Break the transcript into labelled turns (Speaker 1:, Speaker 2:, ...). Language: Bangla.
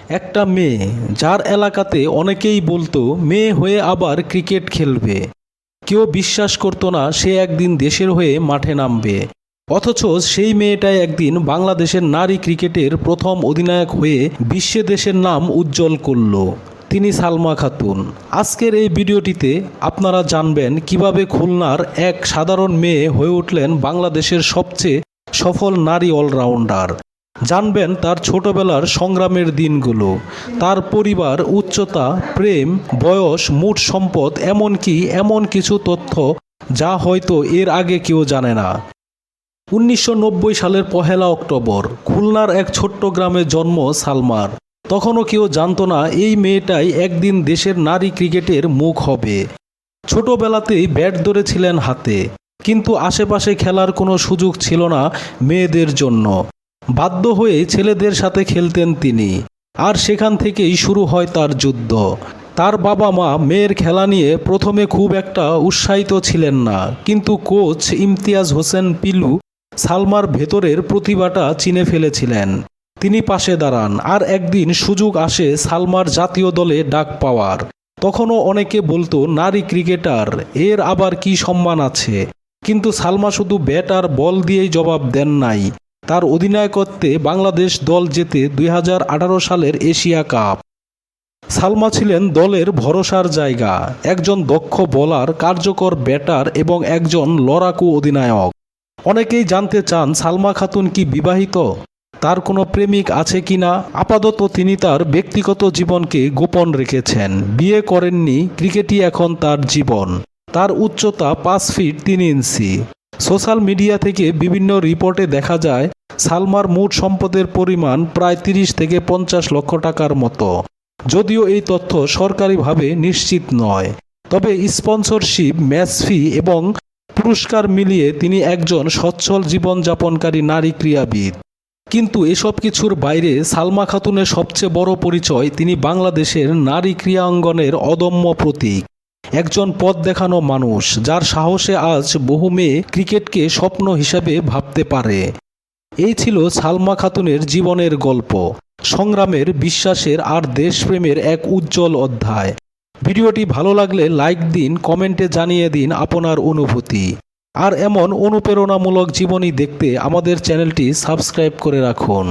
Speaker 1: একটা মেয়ে যার এলাকাতে অনেকেই বলতো মেয়ে হয়ে আবার ক্রিকেট খেলবে। কেউ বিশ্বাস করতো না সে একদিন দেশের হয়ে মাঠে নামবে। অথচ সেই মেয়েটাই একদিন বাংলাদেশের নারী ক্রিকেটের প্রথম অধিনায়ক হয়ে বিশ্বে দেশের নাম উজ্জ্বল করল। তিনি সালমা খাতুন। আজকের এই ভিডিওটিতে আপনারা জানবেন কিভাবে খুলনার এক সাধারণ মেয়ে হয়ে উঠলেন বাংলাদেশের সবচেয়ে সফল নারী অলরাউন্ডার। জানবেন তার ছোটবেলার সংগ্রামের দিনগুলো, তার পরিবার, উচ্চতা, প্রেম, বয়স, মোট সম্পদ, এমনকি এমন কিছু তথ্য যা হয়তো এর আগে কেউ জানে না। 1990 সালের 1 অক্টোবর খুলনার এক ছোট্ট গ্রামে জন্ম সালমার। তখনও কেউ জানতো না এই মেয়েটাই একদিন দেশের নারী ক্রিকেটের মুখ হবে। ছোটবেলাতেই ব্যাট ধরেছিলেন হাতে, কিন্তু আশেপাশে খেলার কোনো সুযোগ ছিল না মেয়েদের জন্য। বাধ্য হয়ে ছেলেদের সাথে খেলতেন তিনি, আর সেখান থেকেই শুরু হয় তার যুদ্ধ। তার বাবা মা মেয়ের খেলা নিয়ে প্রথমে খুব একটা উৎসাহিত ছিলেন না, কিন্তু কোচ ইমতিয়াজ হোসেন পিলু সালমার ভেতরের প্রতিভাটা চিনে ফেলেছিলেন। তিনি পাশে দাঁড়ান, আর একদিন সুযোগ আসে সালমার জাতীয় দলে ডাক পাওয়ার। তখনও অনেকে বলতো নারী ক্রিকেটার, এর আবার কি সম্মান আছে। কিন্তু সালমা শুধু ব্যাট আর বল দিয়েই জবাব দেন নাই। তার অধিনায়কত্বে বাংলাদেশ দল জেতে 2018 সালের এশিয়া কাপ। সালমা ছিলেন দলের ভরসার জায়গা, একজন দক্ষ বোলার, কার্যকর ব্যাটার এবং একজন লড়াকু অধিনায়ক। অনেকেই জানতে চান সালমা খাতুন কি বিবাহিত, তার কোনো প্রেমিক আছে কিনা। আপাতত তিনি তার ব্যক্তিগত জীবনকে গোপন রেখেছেন। বিয়ে করেননি, ক্রিকেটই এখন তার জীবন। তার উচ্চতা 5 ফিট 3 ইঞ্চি। সোশ্যাল মিডিয়া থেকে বিভিন্ন রিপোর্টে দেখা যায় সালমার মোট সম্পদের পরিমাণ প্রায় 30 থেকে 50 লক্ষ টাকার মতো। যদিও এই তথ্য সরকারিভাবে নিশ্চিত নয়, তবে স্পন্সরশিপ, ম্যাচ ফি এবং পুরস্কার মিলিয়ে তিনি একজন সচ্ছল জীবনযাপনকারী নারী ক্রীড়াবিদ। কিন্তু এসব কিছুর বাইরে সালমা খাতুনের সবচেয়ে বড় পরিচয়, তিনি বাংলাদেশের নারী ক্রীড়াঙ্গনের অদম্য প্রতীক। একজন পথ দেখানো মানুষ, যার সাহসে আজ বহু মেয়ে ক্রিকেটকে স্বপ্ন হিসাবে ভাবতে পারে। এই ছিল সালমা খাতুনের জীবনের গল্প, সংগ্রামের, বিশ্বাসের আর দেশপ্রেমের এক উজ্জ্বল অধ্যায়। ভিডিওটি ভালো লাগলে লাইক দিন, কমেন্টে জানিয়ে দিন আপনার অনুভূতি। আর এমন অনুপ্রেরণামূলক জীবনী দেখতে আমাদের চ্যানেলটি সাবস্ক্রাইব করে রাখুন।